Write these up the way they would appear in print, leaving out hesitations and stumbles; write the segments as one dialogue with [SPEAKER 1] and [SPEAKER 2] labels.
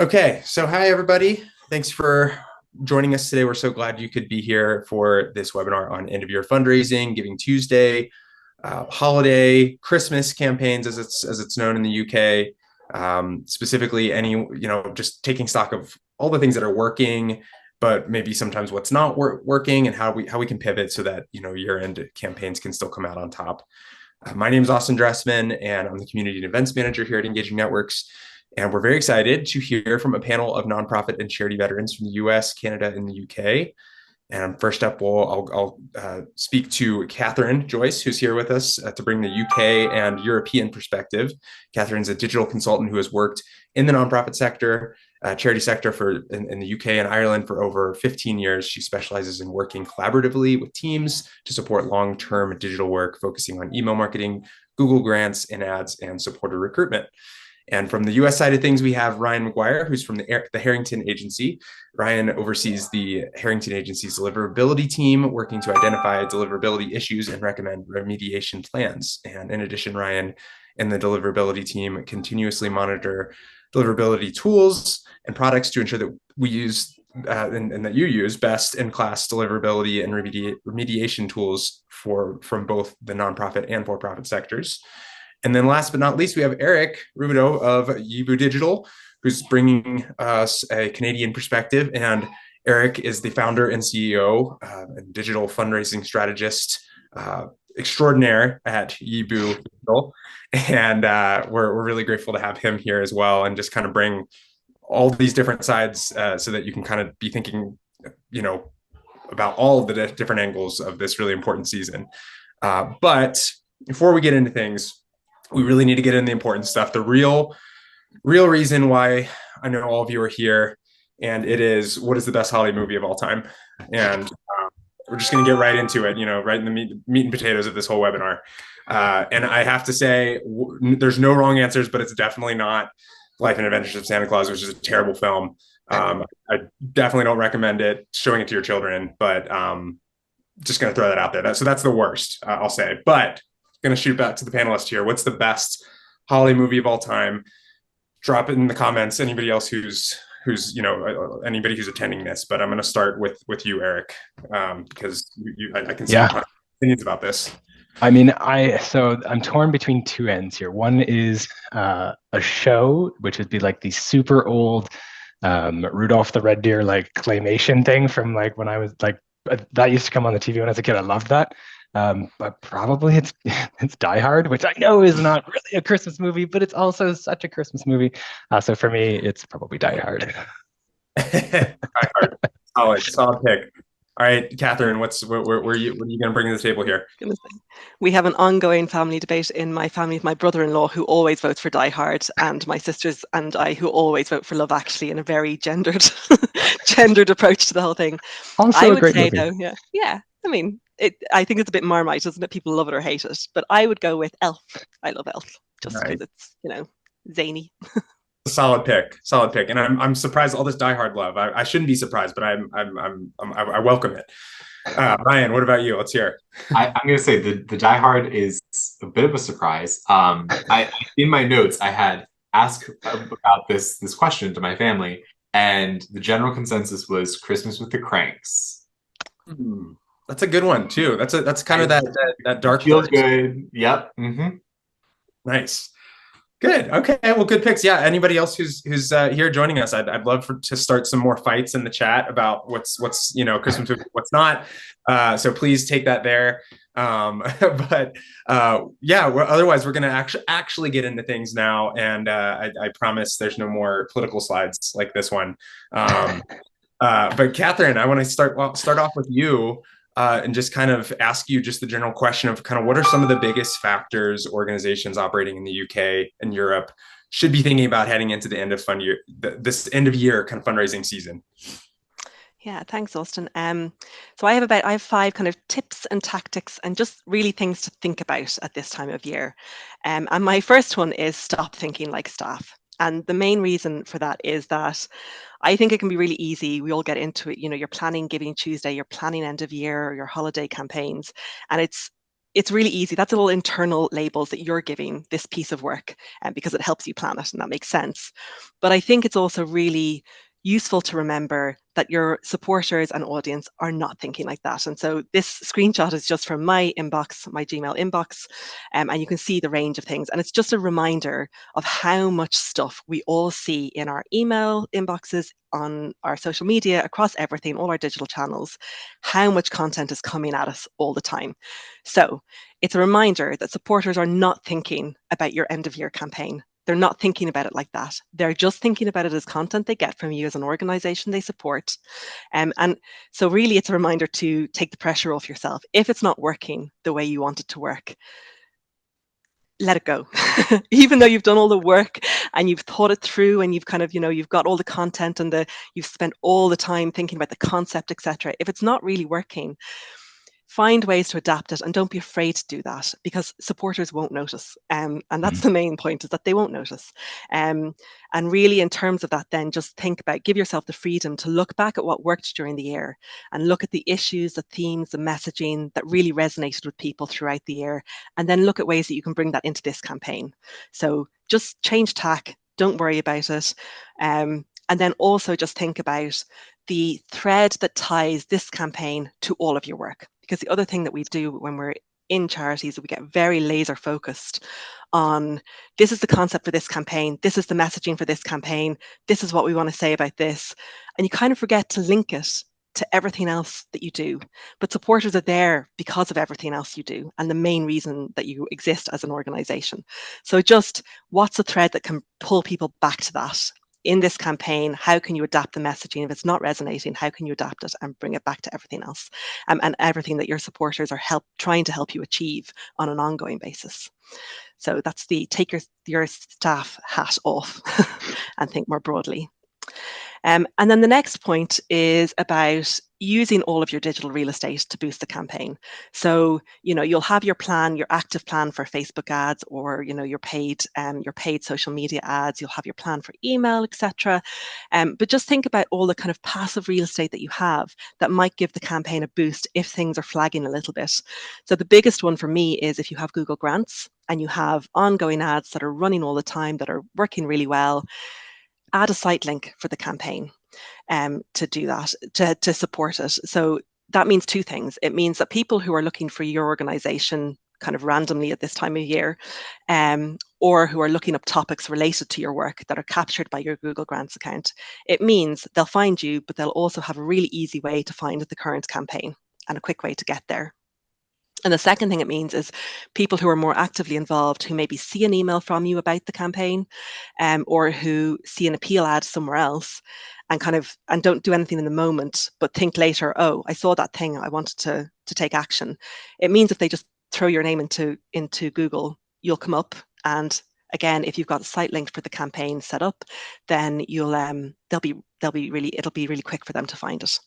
[SPEAKER 1] Okay, so hi everybody. Thanks for joining us today. We're so glad you could be here for this webinar on end of year fundraising, Giving Tuesday, holiday, Christmas campaigns as it's known in the UK. Specifically, just taking stock of all the things that are working, but maybe sometimes what's not working and how we can pivot so that year end campaigns can still come out on top. My name is Austin Dressman, and I'm the Community and Events Manager here at Engaging Networks. And we're very excited to hear from a panel of nonprofit and charity veterans from the US, Canada, and the UK. And first up, I'll speak to Catherine Joyce, who's here with us to bring the UK and European perspective. Catherine's a digital consultant who has worked in the nonprofit sector, charity sector in the UK and Ireland for over 15 years. She specializes in working collaboratively with teams to support long-term digital work, focusing on email marketing, Google grants and ads, and supporter recruitment. And from the US side of things, we have Ryan McGuire, who's from the Harrington Agency. Ryan oversees the Harrington Agency's deliverability team, working to identify deliverability issues and recommend remediation plans. And in addition, Ryan and the deliverability team continuously monitor deliverability tools and products to ensure that we use and that you use best in class deliverability and remediation tools from both the nonprofit and for-profit sectors. And then last but not least, we have Eric Rubido of Yibu Digital, who's bringing us a Canadian perspective. And Eric is the founder and CEO and digital fundraising strategist extraordinaire at Yibu Digital. And we're really grateful to have him here as well and just kind of bring all these different sides so that you can kind of be thinking, about all of the different angles of this really important season. But before we get into things, we really need to get into the important stuff. The real reason why I know all of you are here, and it is, what is the best holiday movie of all time? And we're just going to get right into it, right in the meat and potatoes of this whole webinar. And I have to say, there's no wrong answers, but it's definitely not Life and Adventures of Santa Claus, which is a terrible film. I definitely don't recommend it, showing it to your children, but just going to throw that out there. So that's the worst, I'll say. But going to shoot back to the panelists here. What's the best holiday movie of all time? Drop it in the comments. Anybody else who's anybody who's attending this. But I'm going to start with you, Eric, because I can see opinions about this.
[SPEAKER 2] I mean, so I'm torn between two ends here. One is a show, which would be like the super old Rudolph the Red Deer like claymation thing from like when I was like that used to come on the TV when I was a kid. I loved that. But probably it's Die Hard, which I know is not really a Christmas movie, but it's also such a Christmas movie. So for me, it's probably Die Hard.
[SPEAKER 1] Die Hard, solid pick. All right, Catherine, what are you going to bring to the table here?
[SPEAKER 3] We have an ongoing family debate in my family with my brother-in-law who always votes for Die Hard, and my sisters and I who always vote for Love Actually, in a very gendered approach to the whole thing.
[SPEAKER 2] Also a great movie.
[SPEAKER 3] Though, yeah. I mean, I think it's a bit Marmite, isn't it? People love it or hate it, but I would go with Elf. I love Elf just because it's zany.
[SPEAKER 1] Solid pick, and I'm surprised all this Die Hard love. I shouldn't be surprised, but I welcome it. Ryan, what about you? Let's hear.
[SPEAKER 4] I'm going to say the Die Hard is a bit of a surprise. In my notes, I had asked about this question to my family, and the general consensus was Christmas with the Cranks.
[SPEAKER 1] That's a good one too. That's kind of that dark.
[SPEAKER 4] Feels good. Yep. Mm-hmm.
[SPEAKER 1] Nice. Good. Okay. Well, good picks. Yeah. Anybody else who's here joining us, I'd love to start some more fights in the chat about what's Christmas, what's not. So please take that there. But yeah. Otherwise, we're gonna actually get into things now, and I promise there's no more political slides like this one. But Catherine, I want to start off with you. And just kind of ask you just the general question of kind of what are some of the biggest factors organizations operating in the UK and Europe should be thinking about heading into the end of this end of year kind of fundraising season?
[SPEAKER 3] Yeah, thanks, Austin. So I have 5 kind of tips and tactics and just really things to think about at this time of year. And my first one is stop thinking like staff. And the main reason for that is that I think it can be really easy. We all get into it. You're planning Giving Tuesday, you're planning end of year, or your holiday campaigns, and it's it's really easy. That's little internal labels that you're giving this piece of work, because it helps you plan it, and that makes sense. But I think it's also really useful to remember that your supporters and audience are not thinking like that. And so this screenshot is just from my inbox, my Gmail inbox, and you can see the range of things. And it's just a reminder of how much stuff we all see in our email inboxes, on our social media, across everything, all our digital channels, how much content is coming at us all the time. So it's a reminder that supporters are not thinking about your end of year campaign. They're not thinking about it like that. They're just thinking about it as content they get from you as an organization they support. And so really it's a reminder to take the pressure off yourself. If it's not working the way you want it to work, let it go. Even though you've done all the work and you've thought it through, and you've kind of, you've got all the content and you've spent all the time thinking about the concept, etc. If it's not really working, find ways to adapt it, and don't be afraid to do that, because supporters won't notice. And that's the main point, is that they won't notice. And really, in terms of that, then just think about, give yourself the freedom to look back at what worked during the year, and look at the issues, the themes, the messaging that really resonated with people throughout the year, and then look at ways that you can bring that into this campaign. So just change tack, don't worry about it. And then also just think about the thread that ties this campaign to all of your work. Because the other thing that we do when we're in charities, we get very laser focused on, this is the concept for this campaign, this is the messaging for this campaign, this is what we want to say about this. And you kind of forget to link it to everything else that you do. But supporters are there because of everything else you do, and the main reason that you exist as an organization. So just, what's a thread that can pull people back to that? In this campaign, how can you adapt the messaging? If it's not resonating, how can you adapt it and bring it back to everything else, and everything that your supporters are trying to help you achieve on an ongoing basis? So that's the take your staff hat off and think more broadly. And then the next point is about using all of your digital real estate to boost the campaign. So, you'll have your plan, your active plan for Facebook ads, or, your paid social media ads. You'll have your plan for email, etc. But just think about all the kind of passive real estate that you have that might give the campaign a boost if things are flagging a little bit. So the biggest one for me is if you have Google Grants and you have ongoing ads that are running all the time, that are working really well, add a site link for the campaign to do that, to support it. So that means two things. It means that people who are looking for your organization kind of randomly at this time of year, or who are looking up topics related to your work that are captured by your Google Grants account, it means they'll find you, but they'll also have a really easy way to find the current campaign and a quick way to get there. And the second thing it means is people who are more actively involved, who maybe see an email from you about the campaign, or who see an appeal ad somewhere else and don't do anything in the moment, but think later, oh, I saw that thing, I wanted to take action. It means if they just throw your name into Google, you'll come up. And again, if you've got a site linked for the campaign set up, then it'll be really quick for them to find it.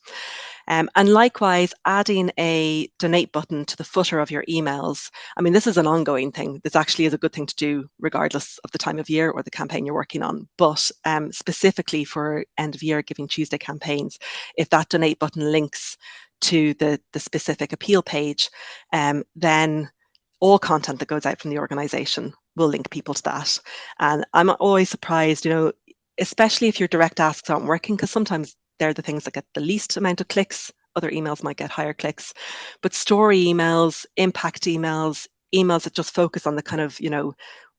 [SPEAKER 3] And likewise, adding a donate button to the footer of your emails. I mean, this is an ongoing thing. This actually is a good thing to do regardless of the time of year or the campaign you're working on. But specifically for end of year Giving Tuesday campaigns, if that donate button links to the specific appeal page, then all content that goes out from the organization will link people to that. And I'm always surprised, especially if your direct asks aren't working, because sometimes they're the things that get the least amount of clicks. Other emails might get higher clicks. But story emails, impact emails, emails that just focus on the kind of,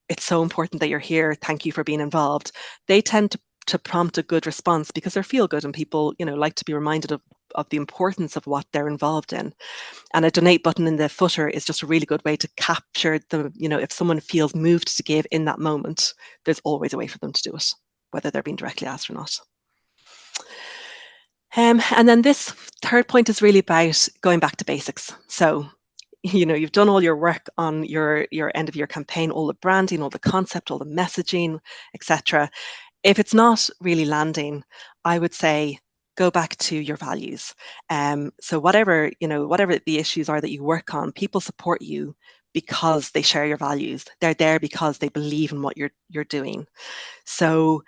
[SPEAKER 3] it's so important that you're here, thank you for being involved, they tend to prompt a good response because they're feel good, and people, like to be reminded of the importance of what they're involved in. And a donate button in the footer is just a really good way to capture the, if someone feels moved to give in that moment, there's always a way for them to do it, whether they're being directly asked or not. And then this third point is really about going back to basics. So, you've done all your work on your end of year campaign, all the branding, all the concept, all the messaging, etc. If it's not really landing, I would say go back to your values. So whatever the issues are that you work on, people support you because they share your values. They're there because they believe in what you're doing. So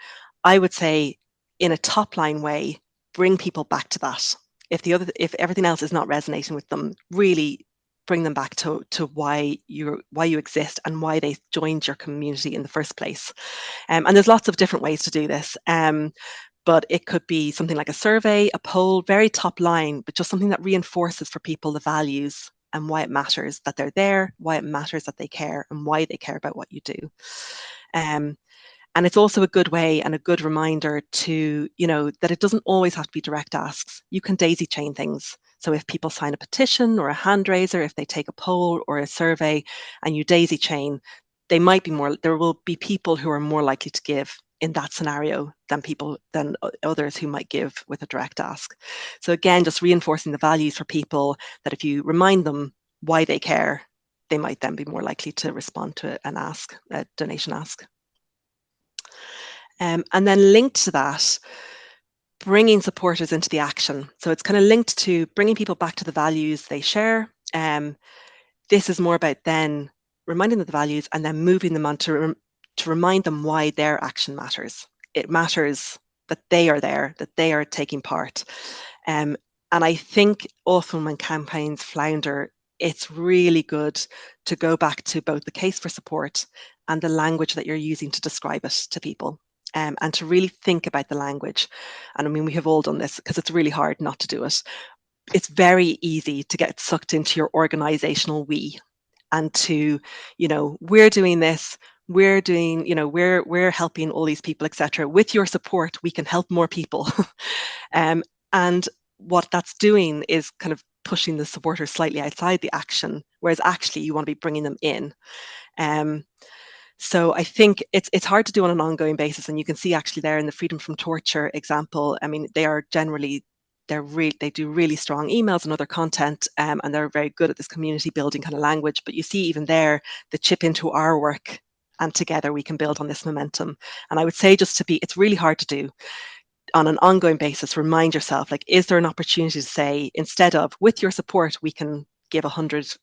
[SPEAKER 3] I would say, in a top line way, bring people back to that. If everything else is not resonating with them, really bring them back to why you exist and why they joined your community in the first place. And there's lots of different ways to do this. But it could be something like a survey, a poll, very top line, but just something that reinforces for people the values and why it matters that they're there, why it matters that they care, and why they care about what you do. And it's also a good way and a good reminder to, that it doesn't always have to be direct asks. You can daisy chain things. So if people sign a petition or a hand raiser, if they take a poll or a survey and you daisy chain, there will be people who are more likely to give in that scenario than others who might give with a direct ask. So again, just reinforcing the values for people, that if you remind them why they care, they might then be more likely to respond to a donation ask. And then linked to that, bringing supporters into the action. So it's kind of linked to bringing people back to the values they share. This is more about then reminding them of the values and then moving them on to remind them why their action matters. It matters that they are there, that they are taking part. And I think often when campaigns flounder, it's really good to go back to both the case for support and the language that you're using to describe it to people. And to really think about the language. And I mean, we have all done this because it's really hard not to do it. It's very easy to get sucked into your organizational we and to, we're doing this, we're doing, we're helping all these people, etc. With your support, we can help more people. And what that's doing is kind of pushing the supporters slightly outside the action, whereas actually you want to be bringing them in. So I think it's hard to do on an ongoing basis, and you can see actually there in the Freedom from Torture example. I mean, they do really strong emails and other content, and they're very good at this community building kind of language. But you see even there the chip into our work, and together we can build on this momentum. And I would say it's really hard to do on an ongoing basis. Remind yourself, like, is there an opportunity to say, instead of with your support, we can give 100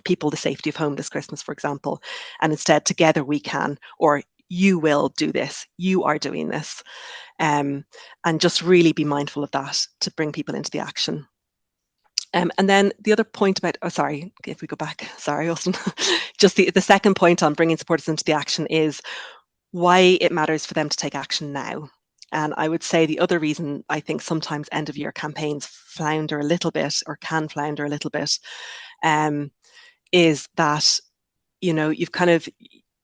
[SPEAKER 3] people the safety of home this Christmas, for example, and instead together we can, or you will do this, you are doing this, and just really be mindful of that to bring people into the action. And then the other point about, if we go back, sorry, Austin, just the second point on bringing supporters into the action is why it matters for them to take action now. And I would say the other reason I think sometimes end of year campaigns flounder a little bit, or can flounder a little bit, is that,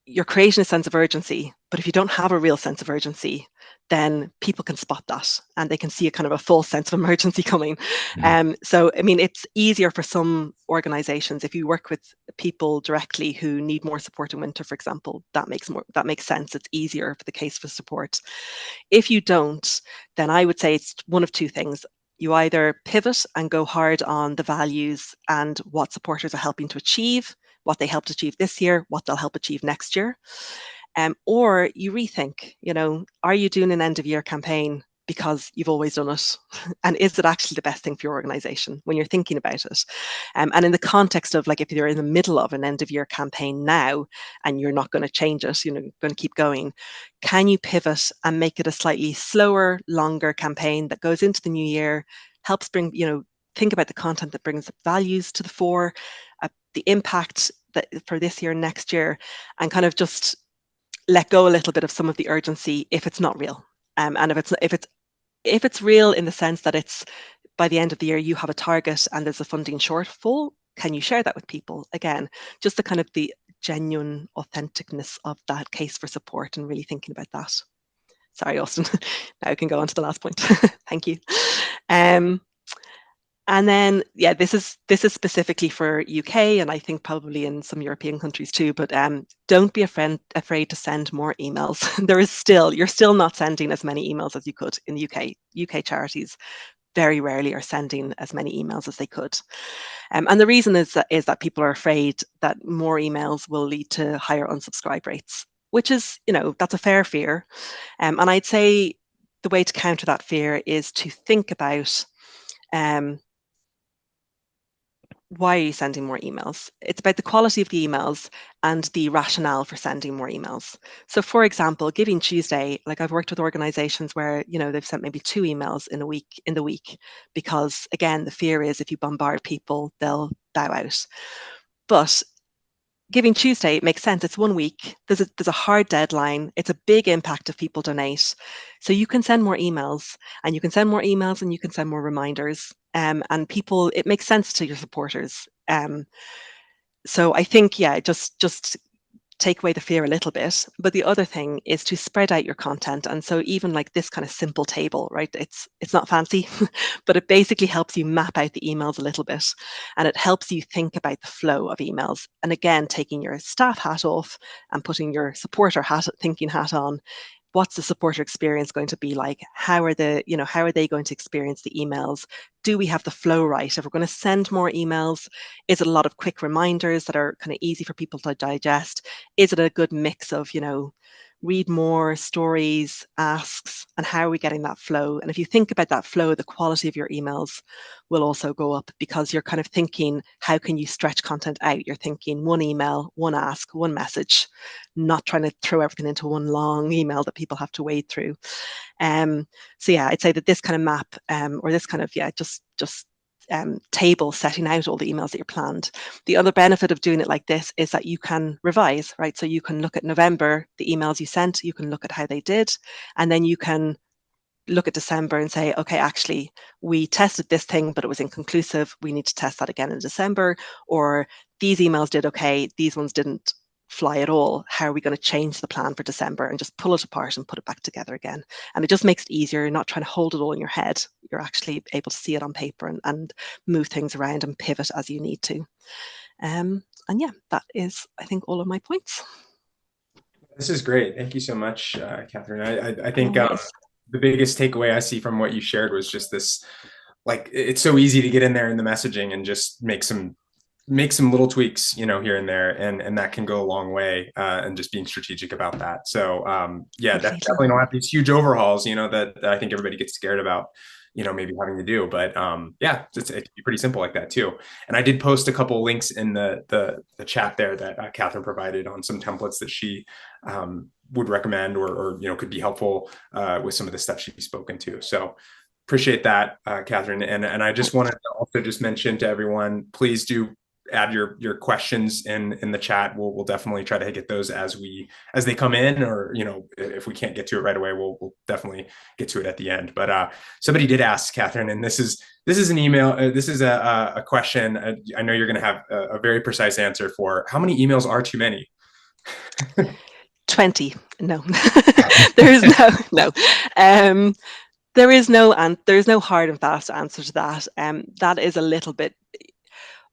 [SPEAKER 3] you're creating a sense of urgency, but if you don't have a real sense of urgency, then people can spot that and they can see a kind of a false sense of emergency coming. So, I mean, it's easier for some organizations if you work with people directly who need more support in winter, for example. That makes sense. It's easier for the case for support. If you don't, then I would say it's one of two things. You either pivot and go hard on the values and what supporters are helping to achieve, what they helped achieve this year, what they'll help achieve next year. Or you rethink, are you doing an end of year campaign because you've always done it? And is it actually the best thing for your organization when you're thinking about it? And in the context of, like, if you're in the middle of an end of year campaign now and you're not going to change it, you're going to keep going, can you pivot and make it a slightly slower, longer campaign that goes into the new year, helps bring, think about the content that brings values to the fore, the impact that for this year, next year, and kind of just let go a little bit of some of the urgency if it's not real. And if it's real in the sense that it's by the end of the year you have a target and there's a funding shortfall, can you share that with people? Again, just the kind of the genuine authenticness of that case for support and really thinking about that. Sorry, Austin. Now I can go on to the last point. Thank you. And then, yeah, this is specifically for UK, and I think probably in some European countries too, but don't be afraid to send more emails. You're still not sending as many emails as you could in the UK. UK charities very rarely are sending as many emails as they could. And the reason is that people are afraid that more emails will lead to higher unsubscribe rates, which is, that's a fair fear. And I'd say the way to counter that fear is to think about why are you sending more emails? It's about the quality of the emails and the rationale for sending more emails. So, for example, GivingTuesday, like, I've worked with organizations where, they've sent maybe 2 emails in the week, because again, the fear is if you bombard people, they'll bow out. But Giving Tuesday, it makes sense. It's 1 week. There's a hard deadline. It's a big impact if people donate. So you can send more emails, and you can send more emails, and you can send more reminders. And people, it makes sense to your supporters. So I think, yeah, just take away the fear a little bit. But the other thing is to spread out your content. And so even like this kind of simple table, right? It's not fancy, but it basically helps you map out the emails a little bit. And it helps you think about the flow of emails. And again, taking your staff hat off and putting your supporter thinking hat on. What's the supporter experience going to be like? How are they going to experience the emails? Do we have the flow right? If we're going to send more emails, is it a lot of quick reminders that are kind of easy for people to digest? Is it a good mix of, read more, stories, asks, and how are we getting that flow? And if you think about that flow, the quality of your emails will also go up, because you're kind of thinking, how can you stretch content out? You're thinking one email, one ask, one message, not trying to throw everything into one long email that people have to wade through. So yeah, I'd say that this kind of map, or this kind of, just table setting out all the emails that you're planned. The other benefit of doing it like this is that you can revise, right? So you can look at November, the emails you sent, you can look at how they did, and then you can look at December and say, okay, actually, we tested this thing, but it was inconclusive. We need to test that again in December. Or these emails did okay, these ones didn't fly at all. How are we going to change the plan for December, and just pull it apart and put it back together again? And it just makes it easier. You're not trying to hold it all in your head. You're actually able to see it on paper and move things around and pivot as you need to. And yeah, that is, I think, all of my points.
[SPEAKER 1] This is great. Thank you so much, Catherine. I
[SPEAKER 3] No
[SPEAKER 1] think
[SPEAKER 3] worries.
[SPEAKER 1] the biggest takeaway I see from what you shared was just this, like, it's so easy to get in there in the messaging and just make some little tweaks, here and there, and that can go a long way, and just being strategic about that. So yeah,
[SPEAKER 3] Completely.
[SPEAKER 1] definitely don't have these huge overhauls, that I think everybody gets scared about, maybe having to do. But yeah, it can be pretty simple like that too. And I did post a couple links in the chat there that Catherine provided on some templates that she would recommend, or could be helpful with some of the stuff she's spoken to. So appreciate that, Catherine. And I just wanted to also just mention to everyone, please do add your questions in the chat. We'll definitely try to get those as they come in, or if we can't get to it right away, we'll definitely get to it at the end. But somebody did ask, Catherine, and this is an email. This is a question. I know you're going to have a very precise answer for. How many emails are too many?
[SPEAKER 3] 20. No, there is no. There is no hard and fast answer to that. That is a little bit.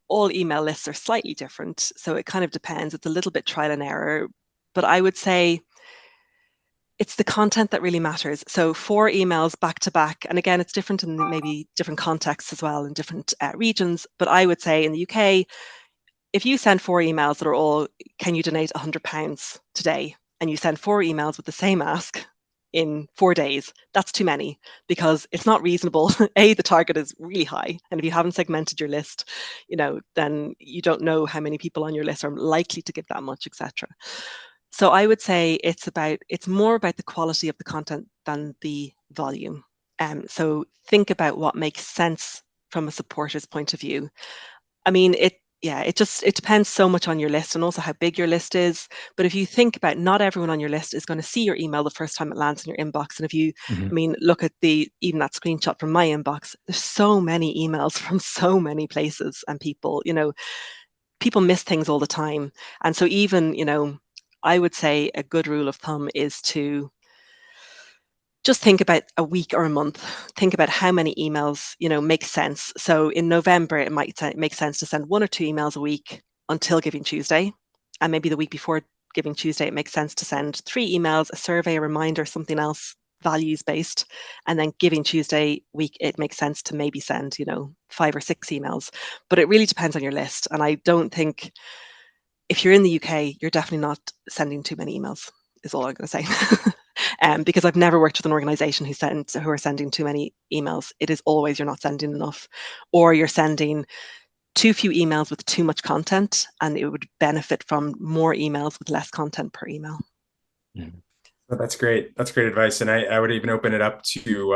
[SPEAKER 3] All email lists are slightly different, so it kind of depends. It's a little bit trial and error, but I would say it's the content that really matters. So 4 emails back to back, and again, it's different in maybe different contexts as well in different regions. But I would say in the UK, if you send 4 emails that are all, can you donate £100 today? And you send 4 emails with the same ask in 4 days, that's too many, because it's not reasonable. The target is really high. And if you haven't segmented your list, then you don't know how many people on your list are likely to give that much, etc. So I would say it's more about the quality of the content than the volume. So think about what makes sense from a supporter's point of view. I mean, it depends so much on your list and also how big your list is. But if you think about, not everyone on your list is going to see your email the first time it lands in your inbox. And if you, I mean, look at even that screenshot from my inbox, there's so many emails from so many places and people, people miss things all the time. And so even, I would say a good rule of thumb is to just think about a week or a month. Think about how many emails, make sense. So in November, it might make sense to send 1 or 2 emails a week until Giving Tuesday. And maybe the week before Giving Tuesday, it makes sense to send 3 emails, a survey, a reminder, something else values-based. And then Giving Tuesday week, it makes sense to maybe send, 5 or 6 emails. But it really depends on your list. And I don't think, if you're in the UK, you're definitely not sending too many emails, is all I'm going to say. Because I've never worked with an organization who are sending too many emails. It is always you're not sending enough, or you're sending too few emails with too much content, and it would benefit from more emails with less content per email.
[SPEAKER 1] Well, that's great. That's great advice. And I would even open it up to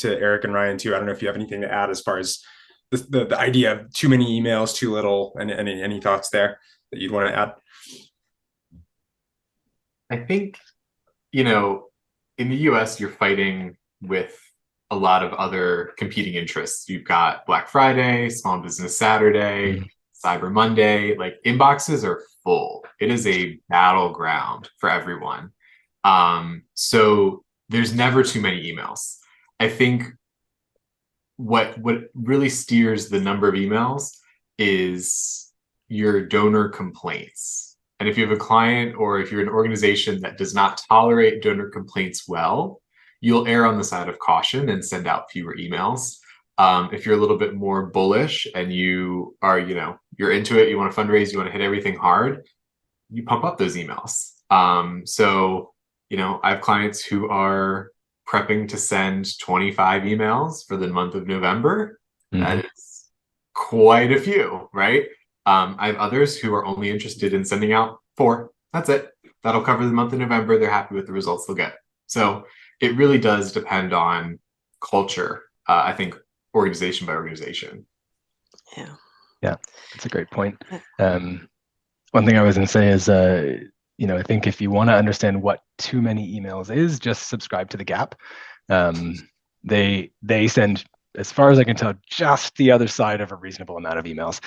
[SPEAKER 1] Eric and Ryan too. I don't know if you have anything to add as far as the idea of too many emails, too little, and any thoughts there that you'd want to add?
[SPEAKER 4] I think, you know, in the US, you're fighting with a lot of other competing interests. You've got Black Friday, Small Business Saturday, Cyber Monday. Like, inboxes are full. It is a battleground for everyone. So there's never too many emails. I think what really steers the number of emails is your donor complaints. And if you have a client or if you're an organization that does not tolerate donor complaints well, you'll err on the side of caution and send out fewer emails. If you're a little bit more bullish and you are, you're into it, you want to fundraise, you want to hit everything hard, you pump up those emails. So, I have clients who are prepping to send 25 emails for the month of November. That is quite a few, right? I have others who are only interested in sending out 4. That's it. That'll cover the month of November. They're happy with the results they'll get. So it really does depend on culture. I think organization by organization.
[SPEAKER 3] Yeah,
[SPEAKER 2] that's a great point. One thing I was going to say is, I think if you want to understand what too many emails is, just subscribe to the Gap. They send, as far as I can tell, just the other side of a reasonable amount of emails.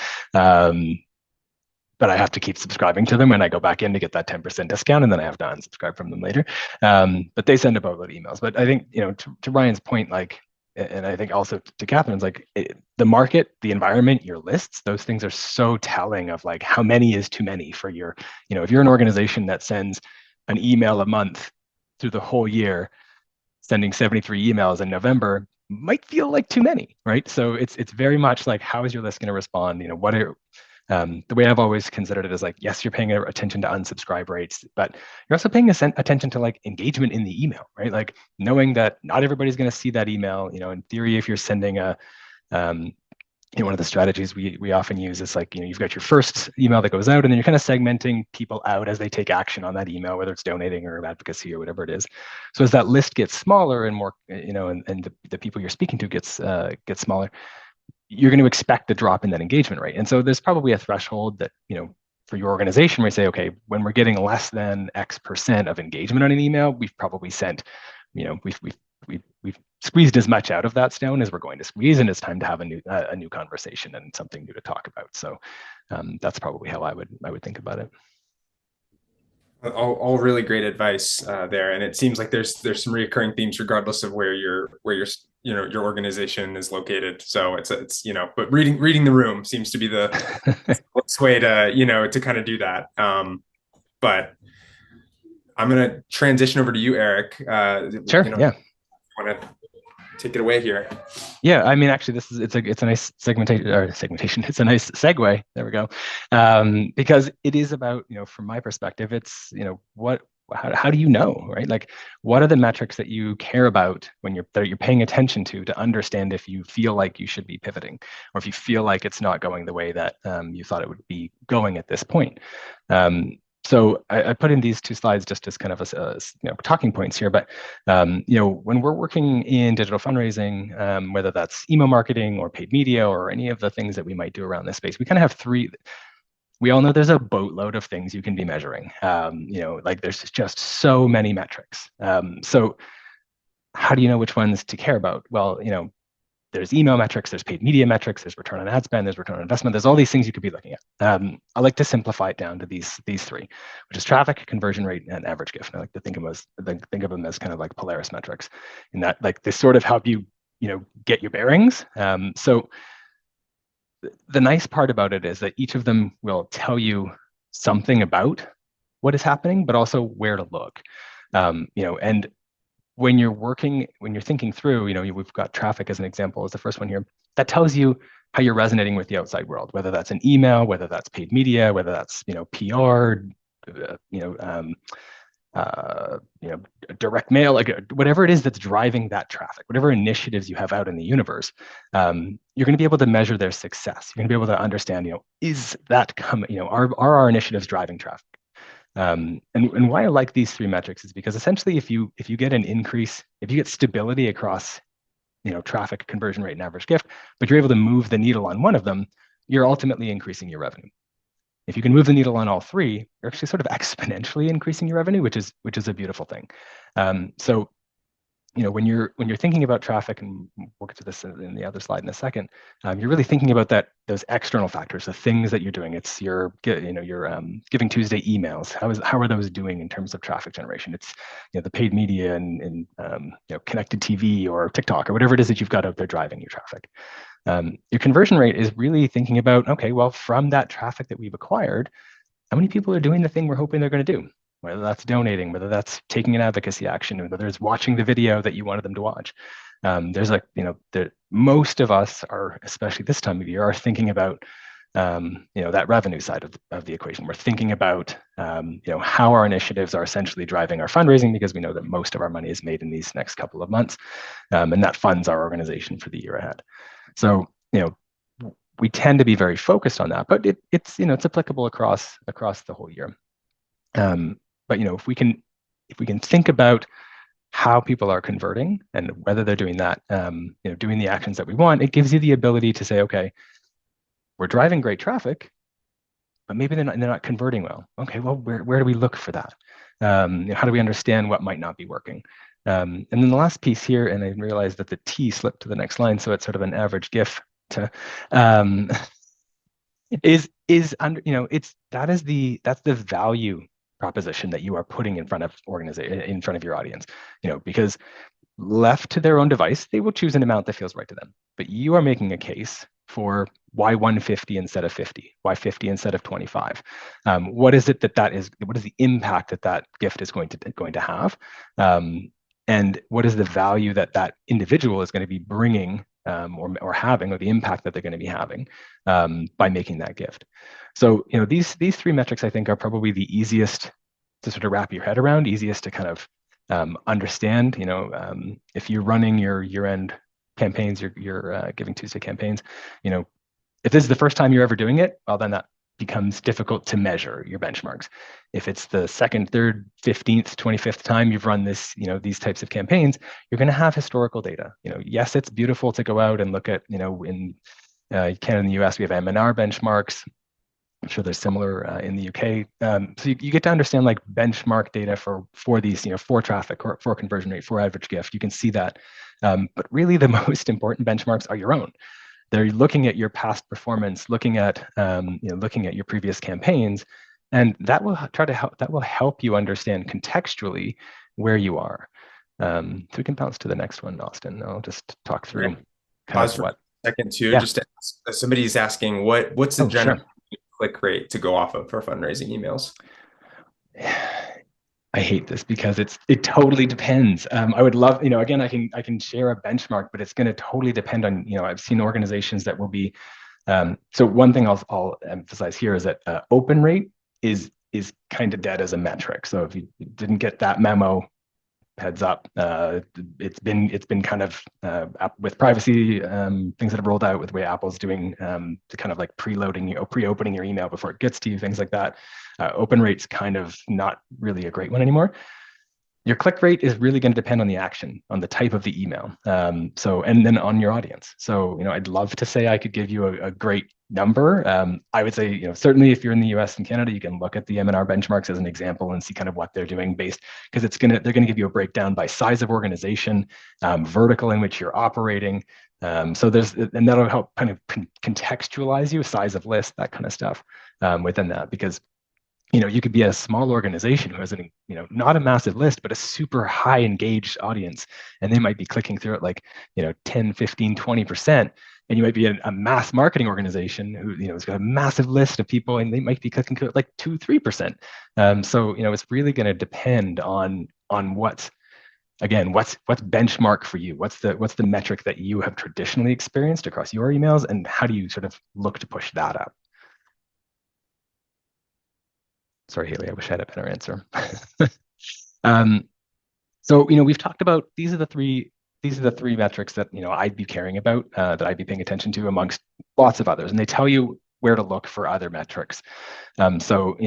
[SPEAKER 2] But I have to keep subscribing to them when I go back in to get that 10% discount, and then I have to unsubscribe from them later. But they send a boatload of emails. But I think, to Ryan's point, and I think also to Catherine's, the market, the environment, your lists, those things are so telling of how many is too many for your, if you're an organization that sends an email a month through the whole year, sending 73 emails in November might feel like too many, right? So it's very much how is your list going to respond? The way I've always considered it is yes, you're paying attention to unsubscribe rates, but you're also paying attention to engagement in the email, right? Knowing that not everybody's going to see that email. In theory, if you're sending one of the strategies we often use is you've got your first email that goes out, and then you're kind of segmenting people out as they take action on that email, whether it's donating or advocacy or whatever it is. So as that list gets smaller and more, and the people you're speaking to gets smaller, you're going to expect a drop in that engagement rate. And so there's probably a threshold that, for your organization where you say, okay, when we're getting less than X% of engagement on an email, we've probably sent, we've squeezed as much out of that stone as we're going to squeeze, and it's time to have a new conversation and something new to talk about. So that's probably how I would think about it.
[SPEAKER 1] All really great advice there, and it seems like there's some recurring themes regardless of where your organization is located. So it's but reading the room seems to be the best way to to kind of do that. But I'm gonna transition over to you, Eric.
[SPEAKER 2] Sure. Yeah.
[SPEAKER 1] Want to take it away here?
[SPEAKER 2] Yeah, I mean, actually, it's a nice segmentation. It's a nice segue. There we go. Because it is about, from my perspective, it's, how do you know, right? What are the metrics that you care about when you're paying attention to understand if you feel like you should be pivoting, or if you feel like it's not going the way that you thought it would be going at this point. So I put in these 2 slides just as kind of talking points here. But when we're working in digital fundraising, whether that's email marketing or paid media or any of the things that we might do around this space, we kind of have 3. We all know there's a boatload of things you can be measuring. There's just so many metrics. So how do you know which ones to care about? Well, there's email metrics, there's paid media metrics, there's return on ad spend, there's return on investment. There's all these things you could be looking at. I like to simplify it down to these 3, which is traffic, conversion rate, and average gift. And I like to think of them as kind of like Polaris metrics, in that they sort of help you, get your bearings. So the nice part about it is that each of them will tell you something about what is happening, but also where to look. And when you're thinking through, we've got traffic as an example as the first one here. That tells you how you're resonating with the outside world, whether that's an email, whether that's paid media, whether that's PR, direct mail, whatever it is that's driving that traffic, whatever initiatives you have out in the universe, you're going to be able to measure their success. You're going to be able to understand, is that are our initiatives driving traffic? And why I like these 3 metrics is because essentially if you get an increase, if you get stability across traffic, conversion rate, and average gift, but you're able to move the needle on one of them, you're ultimately increasing your revenue. If you can move the needle on all three, you're actually sort of exponentially increasing your revenue, which is a beautiful thing. So when you're thinking about traffic, and we'll get to this in the other slide in a second, you're really thinking about those external factors, the things that you're doing. It's your GivingTuesday emails. How are those doing in terms of traffic generation? It's the paid media and connected TV or TikTok or whatever it is that you've got out there driving your traffic. Your conversion rate is really thinking about, okay, well, from that traffic that we've acquired, how many people are doing the thing we're hoping they're going to do? Whether that's donating, whether that's taking an advocacy action, whether it's watching the video that you wanted them to watch. Most of us are, especially this time of year, are thinking about that revenue side of the equation. We're thinking about how our initiatives are essentially driving our fundraising, because we know that most of our money is made in these next couple of months, and that funds our organization for the year ahead. So we tend to be very focused on that, but it's applicable across the whole year. But if we can think about how people are converting and whether they're doing that, doing the actions that we want, it gives you the ability to say, okay, we're driving great traffic, but maybe they're not converting well. Okay, well, where do we look for that? How do we understand what might not be working? And then the last piece here, and I realized that the T slipped to the next line, so it's sort of an average GIF to that's the value proposition that you are putting in front of your audience, because left to their own device, they will choose an amount that feels right to them. But you are making a case for why 150 instead of 50, why 50 instead of 25. What is it that is? What is the impact that gift is going to have? And what is the value that individual is going to be bringing or having, or the impact that they're going to be having by making that gift? So, these three metrics, I think, are probably the easiest to sort of wrap your head around, easiest to kind of understand. If you're running your year-end campaigns, your GivingTuesday campaigns, if this is the first time you're ever doing it, well, then that becomes difficult to measure your benchmarks. If it's the second, third, 15th, 25th time you've run this, these types of campaigns, you're going to have historical data. Yes, it's beautiful to go out and look at, in Canada and the US, we have M&R benchmarks. I'm sure there's similar in the UK. So you get to understand like benchmark data for these, for traffic, or for conversion rate, for average gift. You can see that. But really the most important benchmarks are your own. They're looking at your past performance, looking at your previous campaigns, and that will help you understand contextually where you are. So we can bounce to the next one, Austin. I'll just talk through
[SPEAKER 1] Pause for a second too. Yeah. Just to ask, somebody's asking what's the general click rate to go off of for fundraising emails?
[SPEAKER 2] I hate this because it totally depends. I would love, again, I can share a benchmark, but it's going to totally depend on, I've seen organizations that will be, so one thing I'll emphasize here is that open rate is kind of dead as a metric. So if you didn't get that memo, heads up, it's been kind of with privacy things that have rolled out with the way Apple's doing to kind of like pre-opening your email before it gets to you, things like that. Open rate's kind of not really a great one anymore. Your click rate is really going to depend on the action, on the type of the email, and then on your audience. So, I'd love to say I could give you a great number. I would say, certainly if you're in the US and Canada, you can look at the M&R benchmarks as an example and see kind of what they're doing because they're going to give you a breakdown by size of organization, vertical in which you're operating. And that'll help kind of contextualize you, size of list, that kind of stuff within that, because you could be a small organization who has not a massive list, but a super high engaged audience. And they might be clicking through it like, 10, 15, 20%. And you might be a mass marketing organization who, has got a massive list of people, and they might be clicking through it like 2, 3%. So, it's really going to depend on what's benchmark for you? What's the metric that you have traditionally experienced across your emails, and how do you sort of look to push that up? Sorry, Haley, I wish I had a better answer. So, we've talked about these are the three metrics that, I'd be caring about, that I'd be paying attention to amongst lots of others. And they tell you where to look for other metrics. So,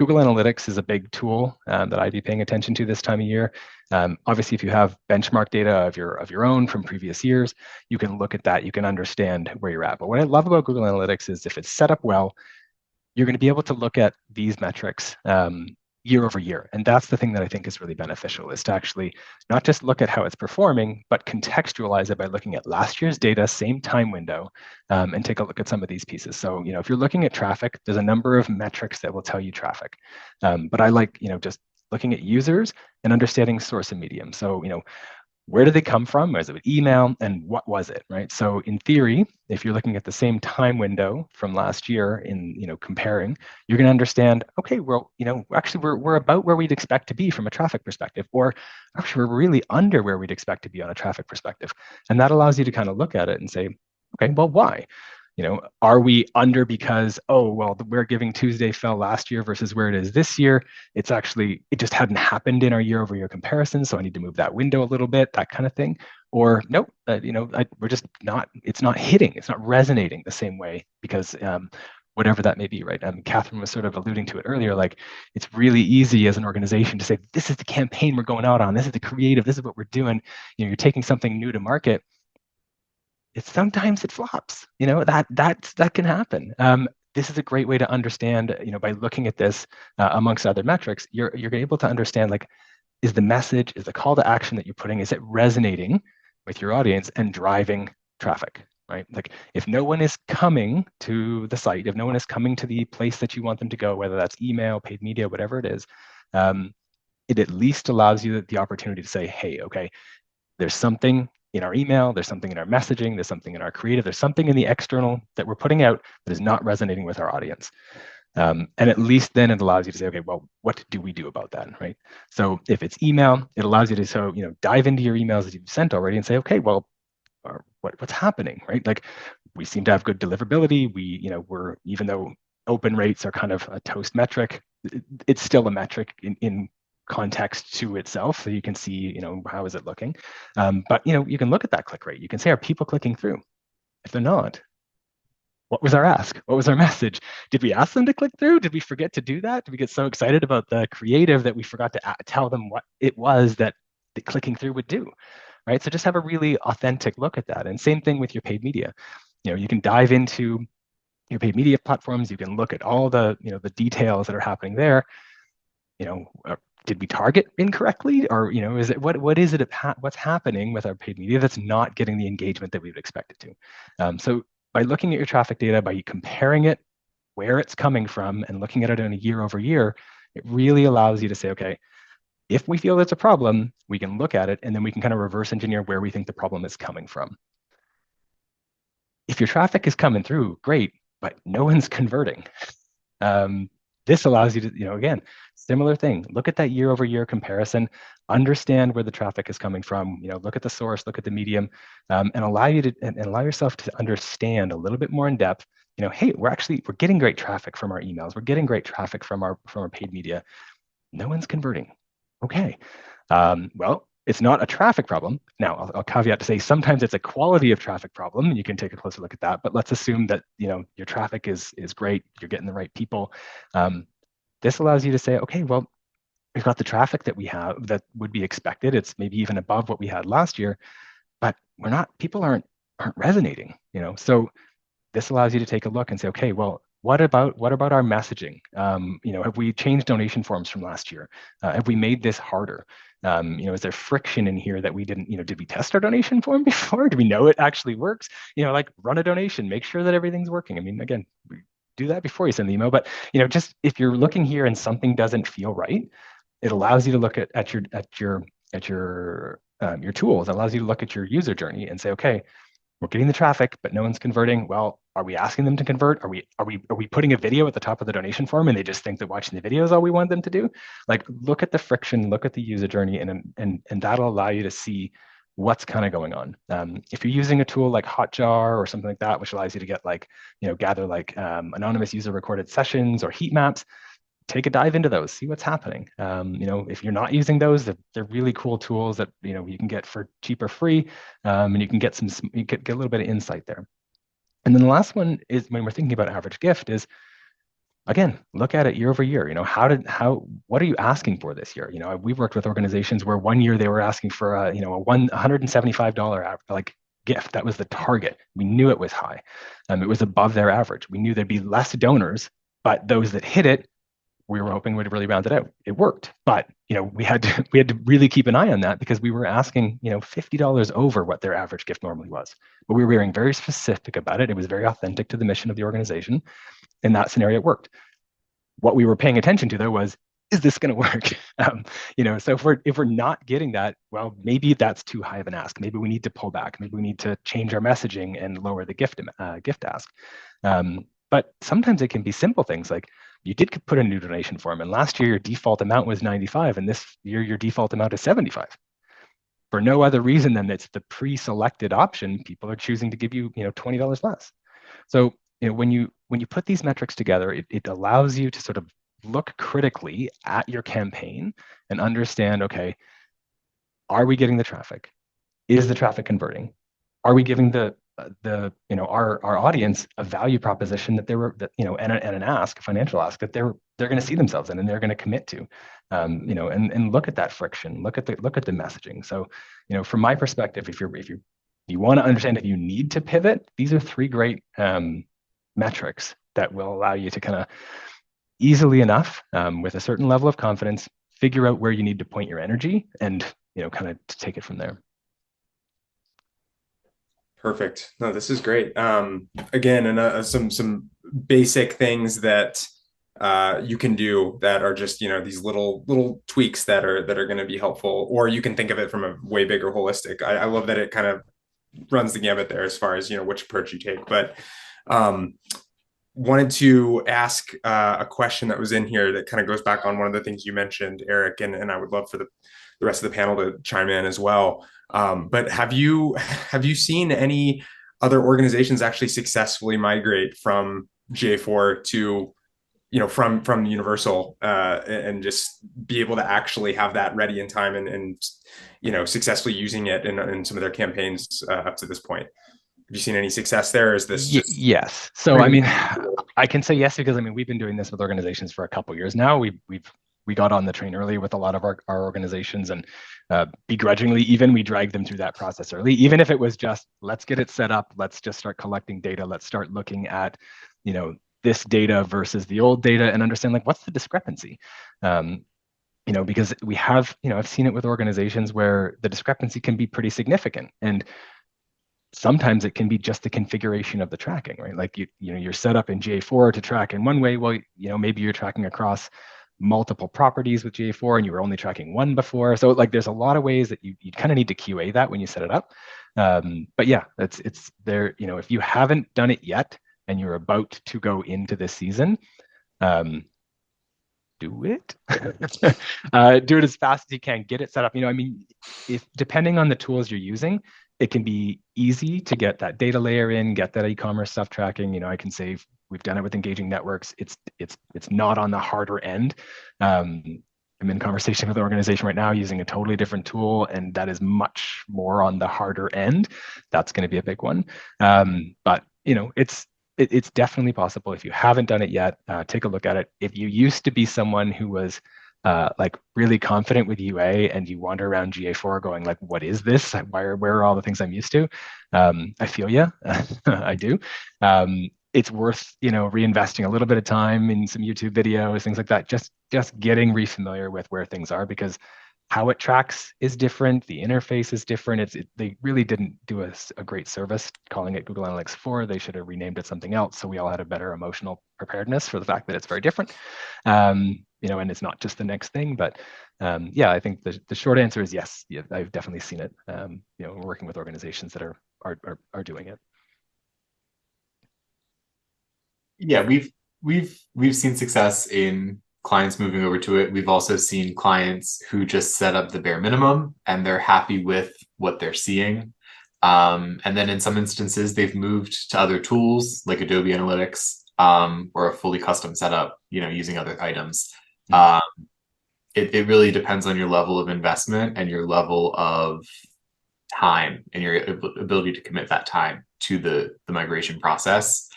[SPEAKER 2] Google Analytics is a big tool that I'd be paying attention to this time of year. Obviously, if you have benchmark data of your own from previous years, you can look at that. You can understand where you're at. But what I love about Google Analytics is if it's set up well, you're going to be able to look at these metrics year over year. And that's the thing that I think is really beneficial, is to actually not just look at how it's performing, but contextualize it by looking at last year's data, same time window, and take a look at some of these pieces. So, if you're looking at traffic, there's a number of metrics that will tell you traffic. But I like, just looking at users and understanding source and medium. So, where did they come from? Was it email, and what was it, right? So in theory, if you're looking at the same time window from last year in, comparing, you're going to understand, okay, well, actually we're about where we'd expect to be from a traffic perspective, or actually we're really under where we'd expect to be on a traffic perspective. And that allows you to kind of look at it and say, okay, well, why? Are we under because, where Giving Tuesday fell last year versus where it is this year, it just hadn't happened in our year over year comparison. So I need to move that window a little bit, that kind of thing. Or nope, we're just not, it's not hitting, it's not resonating the same way because whatever that may be, right? Catherine was sort of alluding to it earlier, like it's really easy as an organization to say, this is the campaign we're going out on, this is the creative, this is what we're doing. You're taking something new to market. Sometimes it flops, that can happen. This is a great way to understand, by looking at this amongst other metrics, you're able to understand, like, is the message, is the call to action that you're putting, is it resonating with your audience and driving traffic, right? Like if no one is coming to the site, if no one is coming to the place that you want them to go, whether that's email, paid media, whatever it is, it at least allows you the opportunity to say, hey, okay, there's something in our email, there's something in our messaging, there's something in our creative, there's something in the external that we're putting out that is not resonating with our audience. And at least then it allows you to say, okay, well, what do we do about that, right? So if it's email, it allows you to dive into your emails that you've sent already and say, okay, well, what's happening, right? Like we seem to have good deliverability. We're, even though open rates are kind of a toast metric, it's still a metric in context to itself, so you can see, how is it looking. But you can look at that click rate. You can say, are people clicking through? If they're not, what was our ask? What was our message? Did we ask them to click through? Did we forget to do that? Did we get so excited about the creative that we forgot to tell them what it was that the clicking through would do, right? So just have a really authentic look at that. And same thing with your paid media. You can dive into your paid media platforms. You can look at all the, the details that are happening there. Did we target incorrectly, or is it what's happening with our paid media that's not getting the engagement that we would expect it to? So by looking at your traffic data, by comparing it, where it's coming from, and looking at it in a year over year, it really allows you to say, okay, if we feel there's a problem, we can look at it, and then we can kind of reverse engineer where we think the problem is coming from. If your traffic is coming through, great, but no one's converting. This allows you to, again, similar thing. Look at that year over year comparison, understand where the traffic is coming from, look at the source, look at the medium, and allow yourself to understand a little bit more in depth, hey, we're getting great traffic from our emails. We're getting great traffic from our paid media. No one's converting. Okay. Well, it's not a traffic problem. Now, I'll caveat to say sometimes it's a quality of traffic problem, and you can take a closer look at that. But let's assume that your traffic is great, you're getting the right people. This allows you to say, okay, well, we've got the traffic that we have that would be expected. It's maybe even above what we had last year, but people aren't resonating. So this allows you to take a look and say, okay, well, what about our messaging? Have we changed donation forms from last year? Have we made this harder? Is there friction in here that we didn't, did we test our donation form before? Do we know it actually works? Like run a donation, make sure that everything's working. I mean, again, do that before you send the email, but just if you're looking here and something doesn't feel right, it allows you to look at your tools. It allows you to look at your user journey and say, okay, we're getting the traffic, but no one's converting. Well, are we asking them to convert? Are we putting a video at the top of the donation form and they just think that watching the video is all we want them to do? Like, look at the friction, look at the user journey, and that'll allow you to see what's kind of going on. If you're using a tool like Hotjar or something like that, which allows you to get gather anonymous user recorded sessions or heat maps, take a dive into those, see what's happening. If you're not using those, they're really cool tools that you can get for cheap or free, and you can get get a little bit of insight there. And then the last one is, when we're thinking about average gift, is again, look at it year over year. What are you asking for this year? We've worked with organizations where one year they were asking for a $175 like gift. That was the target. We knew it was high. It was above their average. We knew there'd be less donors, but those that hit it, we were hoping would really round it out. It worked, but we had to really keep an eye on that because we were asking $50 over what their average gift normally was. But we were being very specific about it. It was very authentic to the mission of the organization. In that scenario, it worked. What we were paying attention to though was, is this going to work? So if we're not getting that, well, maybe that's too high of an ask. Maybe we need to pull back. Maybe we need to change our messaging and lower the gift ask. But sometimes it can be simple things like you did put a new donation form, and last year your default amount was 95, and this year your default amount is 75. For no other reason than it's the pre-selected option, people are choosing to give you $20 less. So when you put these metrics together, it allows you to sort of look critically at your campaign and understand, okay, are we getting the traffic? Is the traffic converting? Are we giving our audience a value proposition that and an ask, a financial ask that they're going to see themselves in and they're going to commit to, and look at that friction, look at the messaging. So, from my perspective, if you want to understand if you need to pivot, these are three great metrics that will allow you to kind of easily enough, with a certain level of confidence, figure out where you need to point your energy and kind of take it from there.
[SPEAKER 1] Perfect. No, this is great. Again, and some basic things that you can do that are just these little tweaks that are going to be helpful, or you can think of it from a way bigger holistic. I love that it kind of runs the gamut there as far as which approach you take. But wanted to ask a question that was in here that kind of goes back on one of the things you mentioned, Eric, and I would love for the rest of the panel to chime in as well. But have you seen any other organizations actually successfully migrate from GA4 to from Universal and just be able to actually have that ready in time and successfully using it in some of their campaigns up to this point? Have you seen any success there? Or is this just...
[SPEAKER 2] Yes. So I mean, I can say yes because we've been doing this with organizations for a couple of years now. We got on the train early with a lot of our organizations, and begrudgingly, even we dragged them through that process early, even if it was just, let's get it set up, let's just start collecting data, let's start looking at, this data versus the old data and understand what's the discrepancy. Because we have, I've seen it with organizations where the discrepancy can be pretty significant, and sometimes it can be just the configuration of the tracking, right? Like you're set up in GA4 to track in one way. Well, maybe you're tracking across multiple properties with GA4 and you were only tracking one before. So there's a lot of ways that you kind of need to QA that when you set it up. But yeah, it's there. If you haven't done it yet and you're about to go into this season, do it. Do it as fast as you can. Get it set up. If depending on the tools you're using, it can be easy to get that data layer in, get that e-commerce stuff tracking. I can say we've done it with engaging networks. It's not on the harder end. I'm in conversation with an organization right now using a totally different tool, and that is much more on the harder end. That's going to be a big one. But it's definitely possible. If you haven't done it yet, take a look at it. If you used to be someone who was really confident with UA and you wander around GA4 going what is this? Where are all the things I'm used to? I feel you. I do. It's worth, reinvesting a little bit of time in some YouTube videos, things like that. Just getting refamiliar with where things are, because how it tracks is different. The interface is different. They really didn't do a great service calling it Google Analytics 4. They should have renamed it something else, so we all had a better emotional preparedness for the fact that it's very different. And it's not just the next thing. But yeah, I think the short answer is yes. Yeah, I've definitely seen it. Working with organizations that are doing it.
[SPEAKER 4] Yeah, we've seen success in clients moving over to it. We've also seen clients who just set up the bare minimum and they're happy with what they're seeing. And then in some instances, they've moved to other tools like Adobe Analytics, or a fully custom setup, using other items. It really depends on your level of investment and your level of time and your ability to commit that time to the migration process.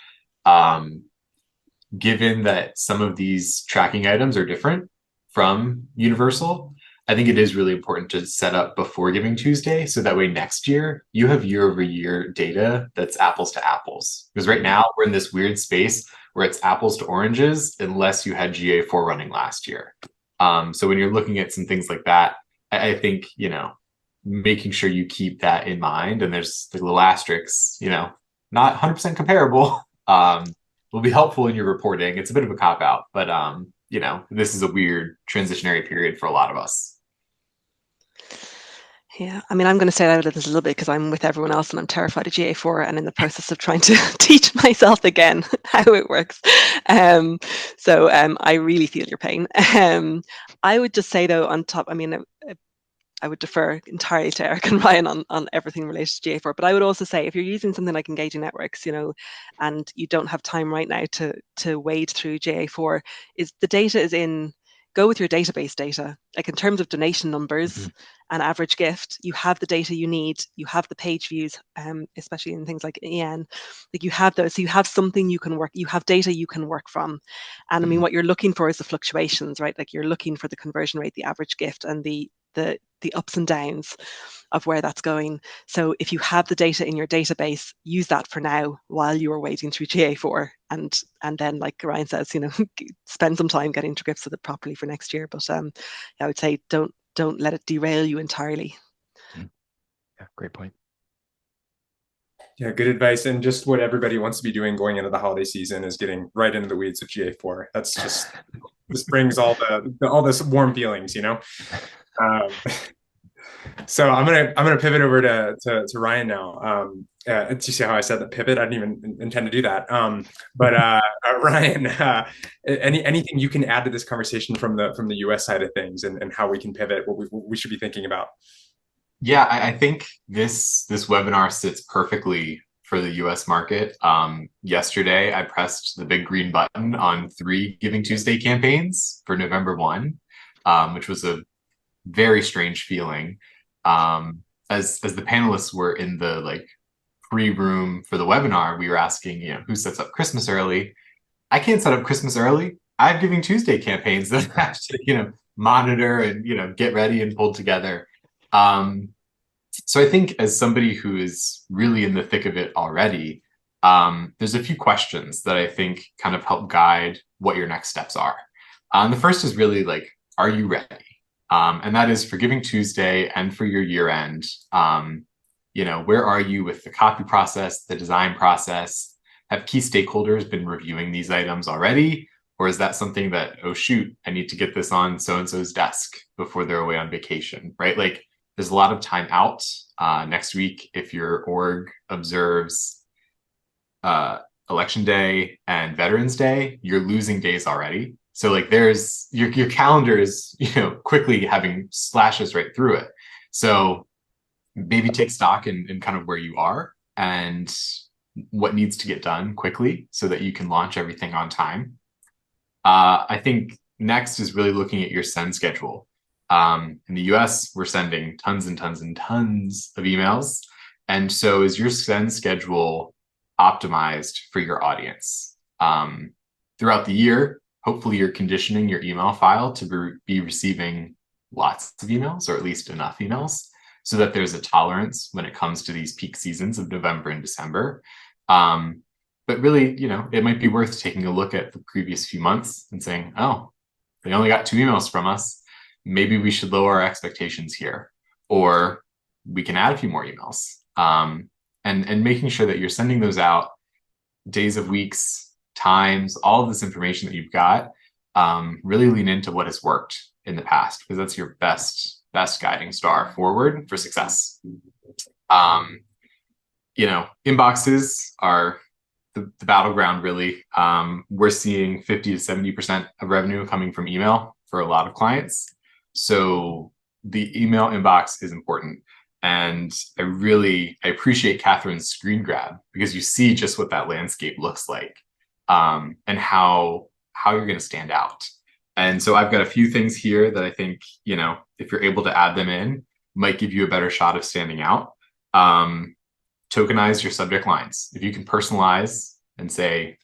[SPEAKER 4] given that some of these tracking items are different from Universal, I think it is really important to set up before Giving Tuesday, so that way next year you have year-over-year data that's apples to apples. Because right now we're in this weird space where it's apples to oranges unless you had GA4 running last year. So when you're looking at some things like that, I think, making sure you keep that in mind, and there's the little asterisks, not 100% comparable, will be helpful in your reporting. It's a bit of a cop-out, but this is a weird transitionary period for a lot of us.
[SPEAKER 3] Yeah, I mean, I'm going to stay out of this a little bit because I'm with everyone else and I'm terrified of GA4 and in the process of trying to teach myself again how it works. So I really feel your pain. I would just say though, on top, I mean, I would defer entirely to Eric and Ryan on everything related to GA4. But I would also say, if you're using something like Engaging Networks, and you don't have time right now to wade through GA4, is the data is in. Go with your database data. Like in terms of donation numbers and average gift, you have the data you need. You have the page views, especially in things like EN. Like you have those, so you have something you can work. You have data you can work from. And I mean, what you're looking for is the fluctuations, right? Like you're looking for the conversion rate, the average gift, and the ups and downs of where that's going. So if you have the data in your database, use that for now while you are waiting through GA4, and then, like Ryan says, spend some time getting to grips with it properly for next year. But I would say don't let it derail you entirely.
[SPEAKER 2] Yeah, great point.
[SPEAKER 1] Yeah, good advice. And just what everybody wants to be doing going into the holiday season is getting right into the weeds of GA4. That's just this brings all this warm feelings, So I'm gonna pivot over to Ryan now. Do you see how I said the pivot? I didn't even intend to do that. But Ryan, anything you can add to this conversation from the US side of things, and how we can pivot, what we should be thinking about?
[SPEAKER 4] Yeah, I think this webinar sits perfectly for the US market. Yesterday, I pressed the big green button on 3 Giving Tuesday campaigns for November 1, which was a very strange feeling. As the panelists were in the pre-room for the webinar, we were asking, who sets up Christmas early? I can't set up Christmas early. I have Giving Tuesday campaigns that I have to, monitor and, get ready and pulled together. So I think as somebody who is really in the thick of it already, there's a few questions that I think kind of help guide what your next steps are. The first is really are you ready? And that is for Giving Tuesday and for your year end. Where are you with the copy process, the design process? Have key stakeholders been reviewing these items already? Or is that something that, oh shoot, I need to get this on so-and-so's desk before they're away on vacation, right? There's a lot of time out. Next week, if your org observes Election Day and Veterans Day, you're losing days already. So there's your calendar is quickly having slashes right through it. So maybe take stock in kind of where you are and what needs to get done quickly so that you can launch everything on time. I think next is really looking at your send schedule. In the US, we're sending tons and tons and tons of emails. And so is your send schedule optimized for your audience? Throughout the year, hopefully you're conditioning your email file to be receiving lots of emails, or at least enough emails, so that there's a tolerance when it comes to these peak seasons of November and December. But really, it might be worth taking a look at the previous few months and saying, oh, they only got 2 emails from us. Maybe we should lower our expectations here, or we can add a few more emails. And making sure that you're sending those out days of weeks, times, all of this information that you've got, really lean into what has worked in the past, because that's your best guiding star forward for success. Inboxes are the battleground, really. We're seeing 50 to 70% of revenue coming from email for a lot of clients. So the email inbox is important. And I appreciate Catherine's screen grab, because you see just what that landscape looks like, and how you're going to stand out. And so I've got a few things here that I think, if you're able to add them in, might give you a better shot of standing out. Tokenize your subject lines. If you can personalize and say,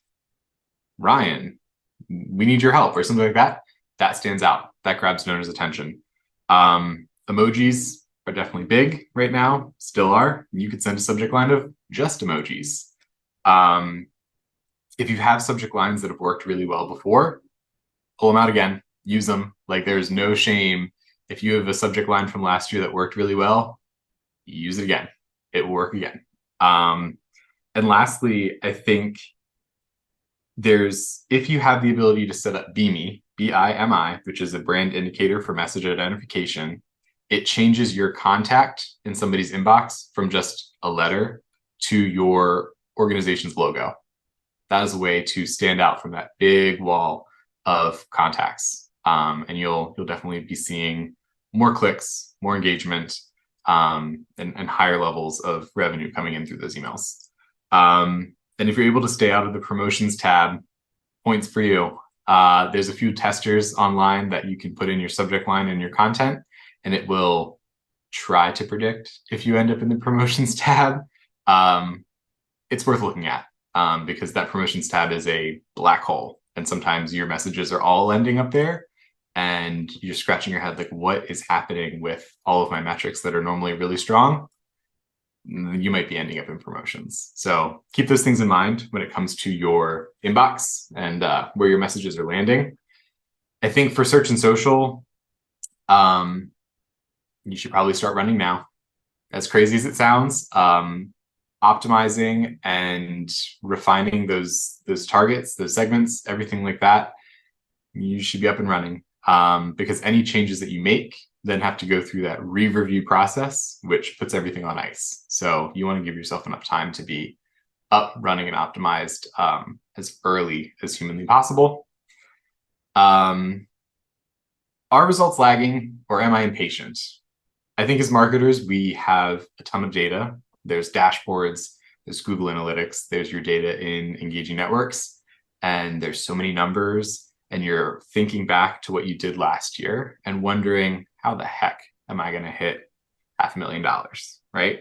[SPEAKER 4] Ryan, we need your help or something like that, that stands out. That grabs donors' attention. Emojis are definitely big right now, still are. You could send a subject line of just emojis. If you have subject lines that have worked really well before, pull them out again, use them. Like, there's no shame. If you have a subject line from last year that worked really well, use it again. It will work again. And lastly, I think if you have the ability to set up BIMI, BIMI, which is a brand indicator for message identification, it changes your contact in somebody's inbox from just a letter to your organization's logo. That is a way to stand out from that big wall of contacts. And you'll definitely be seeing more clicks, more engagement, and higher levels of revenue coming in through those emails. And if you're able to stay out of the promotions tab, points for you. There's a few testers online that you can put in your subject line and your content, and it will try to predict if you end up in the promotions tab. It's worth looking at because that promotions tab is a black hole, and sometimes your messages are all ending up there, and you're scratching your head like, what is happening with all of my metrics that are normally really strong? You might be ending up in promotions. So keep those things in mind when it comes to your inbox and where your messages are landing. I think for search and social, you should probably start running now. As crazy as it sounds, optimizing and refining those targets, those segments, everything like that, you should be up and running. Because any changes that you make then have to go through that re-review process, which puts everything on ice. So you want to give yourself enough time to be up, running, and optimized as early as humanly possible. Are results lagging, or am I impatient? I think as marketers, we have a ton of data. There's dashboards, there's Google Analytics, there's your data in engaging networks, and there's so many numbers. And you're thinking back to what you did last year and wondering, how the heck am I going to hit $500,000, right?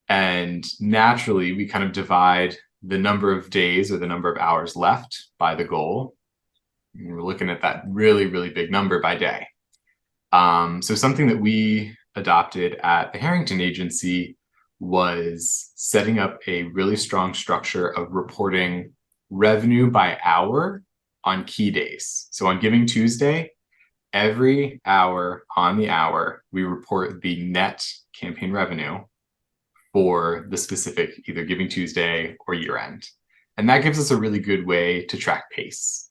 [SPEAKER 4] And naturally, we kind of divide the number of days or the number of hours left by the goal. And we're looking at that really, really big number by day. So something that we adopted at the Harrington Agency was setting up a really strong structure of reporting revenue by hour on key days. So on Giving Tuesday, every hour on the hour, we report the net campaign revenue for the specific either Giving Tuesday or year end. And that gives us a really good way to track pace.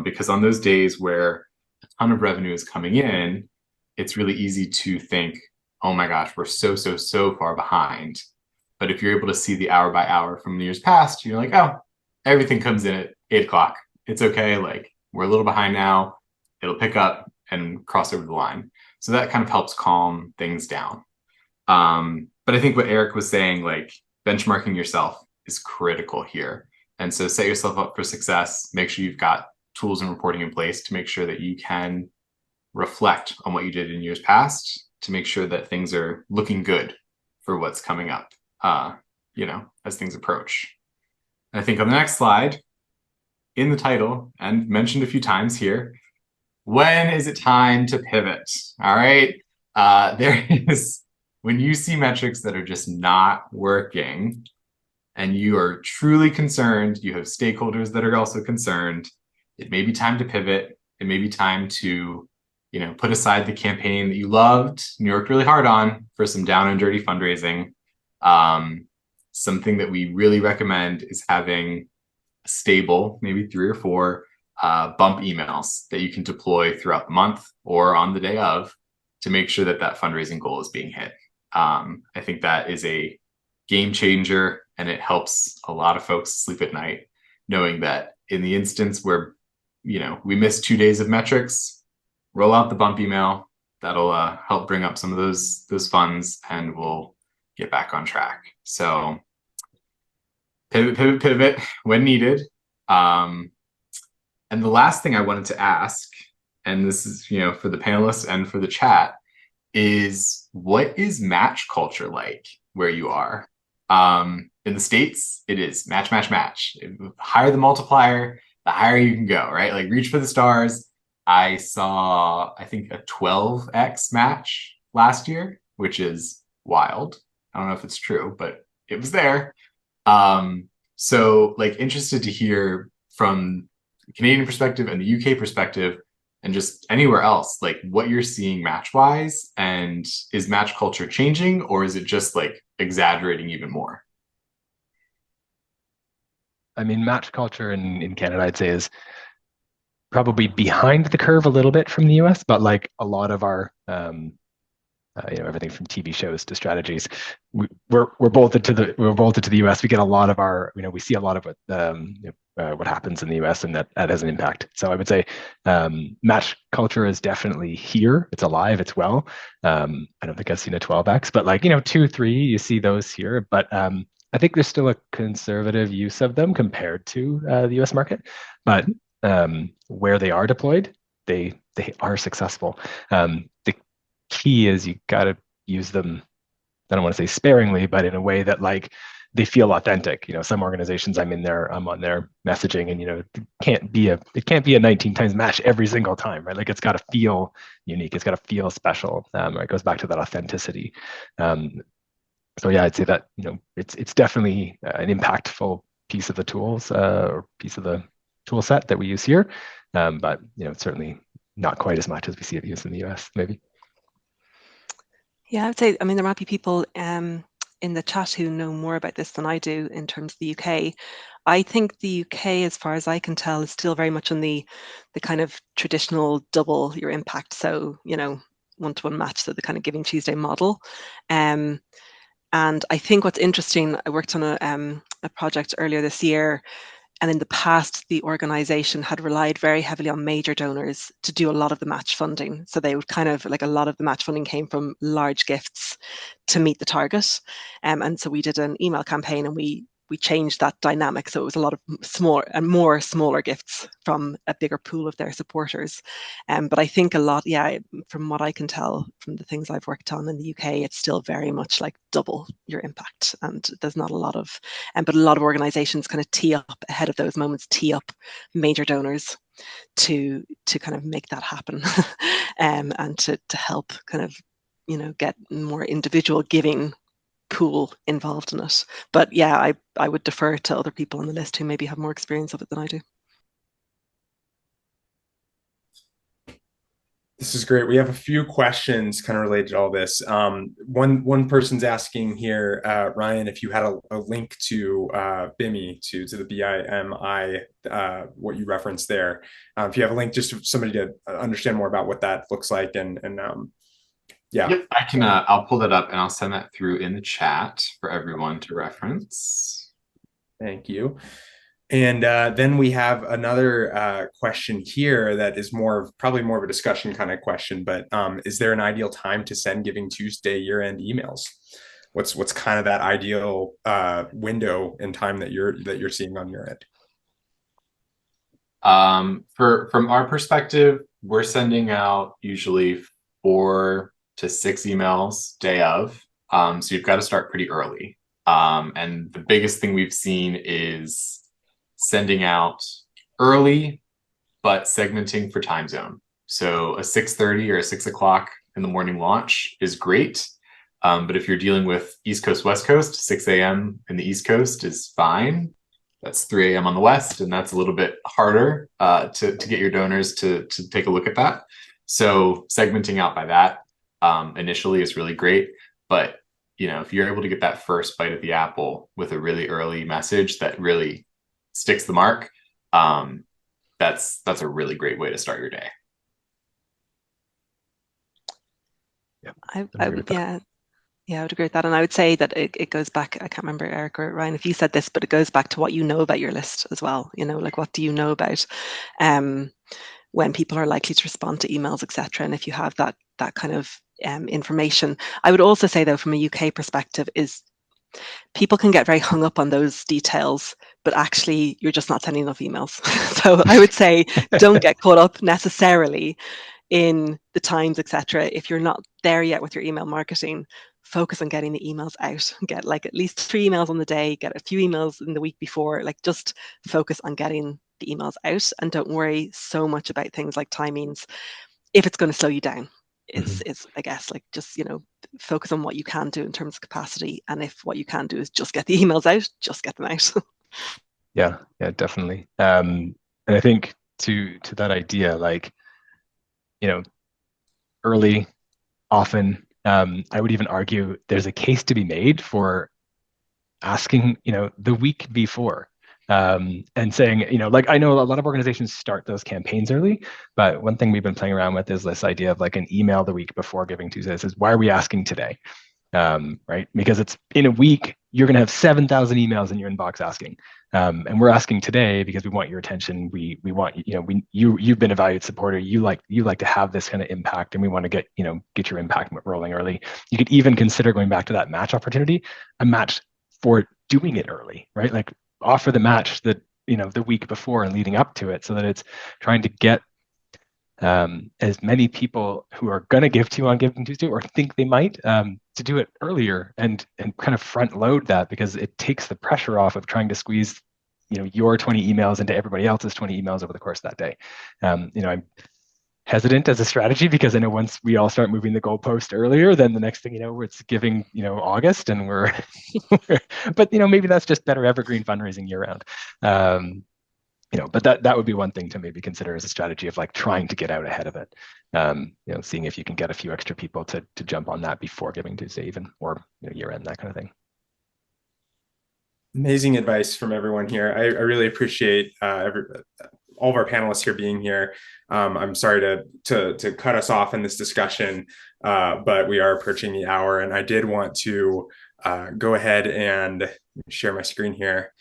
[SPEAKER 4] Because on those days where a ton of revenue is coming in, it's really easy to think, oh my gosh, we're so far behind. But if you're able to see the hour by hour from the years past, you're like, oh, everything comes in at 8 o'clock. It's okay. Like, we're a little behind now. It'll pick up and cross over the line. So that kind of helps calm things down. But I think what Eric was saying, like, benchmarking yourself is critical here. And so set yourself up for success. Make sure you've got tools and reporting in place to make sure that you can reflect on what you did in years past to make sure that things are looking good for what's coming up, as things approach. And I think on the next slide, in the title, and mentioned a few times here, when is it time to pivot? All right. When you see metrics that are just not working and you are truly concerned, you have stakeholders that are also concerned, it may be time to pivot. It may be time to, put aside the campaign that you loved and you worked really hard on for some down and dirty fundraising. Something that we really recommend is having a stable, maybe 3 or 4 bump emails that you can deploy throughout the month or on the day of to make sure that that fundraising goal is being hit. I think that is a game changer, and it helps a lot of folks sleep at night, knowing that in the instance where, we missed 2 days of metrics, roll out the bump email. That'll help bring up some of those funds, and we'll get back on track. So pivot when needed. And the last thing I wanted to ask, and this is, for the panelists and for the chat, is what is match culture like where you are? In the States, it is match. Higher the multiplier, the higher you can go, right? Like reach for the stars. I saw, I think, a 12x match last year, which is wild. I don't know if it's true, but it was there. So like interested to hear from the Canadian perspective and the UK perspective and just anywhere else, like what you're seeing match wise, and is match culture changing, or is it just like exaggerating even more?
[SPEAKER 2] I mean, match culture in Canada, I'd say, is probably behind the curve a little bit from the US, but like a lot of our everything from TV shows to strategies. We're bolted to the US. We get a lot of our, we see a lot of what happens in the US, and that has an impact. So I would say match culture is definitely here. It's alive. It's well. I don't think I've seen a 12x, but like 2, 3, you see those here. But I think there's still a conservative use of them compared to the US market. But where they are deployed, they are successful. The key is you got to use them, I don't want to say sparingly, but in a way that like they feel authentic. Some organizations I'm on their messaging, and it can't be a 19 times match every single time, right? Like it's got to feel unique, it's got to feel special. It goes back to that authenticity. So yeah, I'd say that it's definitely an impactful piece of the tools or piece of the tool set that we use here, but certainly not quite as much as we see it used in the US, maybe.
[SPEAKER 3] Yeah, I would say, I mean, there might be people in the chat who know more about this than I do in terms of the UK. I think the UK, as far as I can tell, is still very much on the kind of traditional double your impact. So, one-to-one match, so the kind of Giving Tuesday model. And I think what's interesting, I worked on a project earlier this year, and in the past, the organization had relied very heavily on major donors to do a lot of the match funding. So they would kind of, like, a lot of the match funding came from large gifts to meet the target. And so we did an email campaign, and we changed that dynamic. So it was a lot of smaller gifts from a bigger pool of their supporters. But I think a lot, yeah, from what I can tell from the things I've worked on in the UK, it's still very much like double your impact. And there's not a lot of, but a lot of organizations kind of tee up ahead of those moments, tee up major donors to kind of make that happen, and to help kind of, get more individual giving pool involved in it. But yeah, I would defer to other people on the list who maybe have more experience of it than I do.
[SPEAKER 1] This is great. We have a few questions kind of related to all this. One person's asking here, Ryan, if you had a link to BIMI, to the BIMI, what you referenced there. If you have a link, just for somebody to understand more about what that looks like, and yeah.
[SPEAKER 4] Yep, I can. I'll pull that up and I'll send that through in the chat for everyone to reference.
[SPEAKER 1] Thank you. And then we have another question here that is probably more of a discussion kind of question, but is there an ideal time to send Giving Tuesday year-end emails? What's kind of that ideal window in time that you're seeing on your end?
[SPEAKER 4] From our perspective, we're sending out usually 4 to 6 emails day of. So you've got to start pretty early. And the biggest thing we've seen is sending out early, but segmenting for time zone. So a 6:30 or a 6 o'clock in the morning launch is great. But if you're dealing with East Coast, West Coast, 6 a.m. in the East Coast is fine. That's 3 a.m. on the West, and that's a little bit harder to get your donors to take a look at that. So segmenting out by that initially is really great. But if you're able to get that first bite at the apple with a really early message that really sticks the mark, that's a really great way to start your day.
[SPEAKER 3] Yeah, I would agree with that. And I would say that it goes back, I can't remember, Eric or Ryan, if you said this, but it goes back to what you know about your list as well. Like, what do you know about when people are likely to respond to emails, etc. And if you have that kind of information. I would also say, though, from a UK perspective, is people can get very hung up on those details, but actually you're just not sending enough emails. So I would say don't get caught up necessarily in the times, etc. If you're not there yet with your email marketing, focus on getting the emails out. Get like at least 3 emails on the day, get a few emails in the week before, like just focus on getting the emails out, and don't worry so much about things like timings if it's going to slow you down. Is I guess, like, just, you know, focus on what you can do in terms of capacity, and if what you can do is just get the emails out, just get them out.
[SPEAKER 2] Yeah, definitely. And I think to that idea, like, you know, early, often, I would even argue there's a case to be made for asking, you know, the week before, and saying, you know, like, I know a lot of organizations start those campaigns early, but one thing we've been playing around with is this idea of like an email the week before Giving Tuesday that says, why are we asking today? Right? Because it's in a week, you're going to have 7,000 emails in your inbox asking. And we're asking today because we want your attention. We want, you know, you've been a valued supporter. You like to have this kind of impact, and we want to get your impact rolling early. You could even consider going back to that match opportunity, a match for doing it early, right? Like, offer the match that, you know, the week before and leading up to it, so that it's trying to get as many people who are going to give to you on Giving Tuesday or think they might, to do it earlier, and kind of front load that, because it takes the pressure off of trying to squeeze, you know, your 20 emails into everybody else's 20 emails over the course of that day. You know, I'm hesitant as a strategy, because I know once we all start moving the goalpost earlier, then the next thing you know, it's Giving, you know, August, and we're but, you know, maybe that's just better evergreen fundraising year round. You know, but that would be one thing to maybe consider as a strategy of like trying to get out ahead of it. You know, seeing if you can get a few extra people to jump on that before Giving Tuesday even, or, you know, year end, that kind of thing.
[SPEAKER 1] Amazing advice from everyone here. I really appreciate all of our panelists here being here. I'm sorry to cut us off in this discussion, but we are approaching the hour, and I did want to go ahead and share my screen here,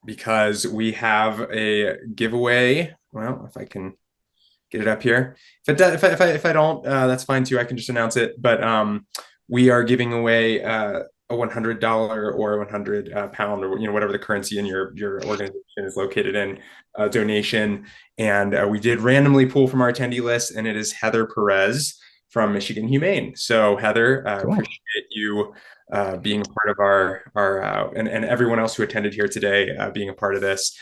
[SPEAKER 1] because we have a giveaway. Well, if I can get it up here. If I don't, that's fine too. I can just announce it. But we are giving away a $100 or 100 pound, or, you know, whatever the currency in your organization is located in, donation. And we did randomly pull from our attendee list, and it is Heather Perez from Michigan Humane. So Heather,
[SPEAKER 2] Cool.
[SPEAKER 1] appreciate you being a part of our and everyone else who attended here today being a part of this.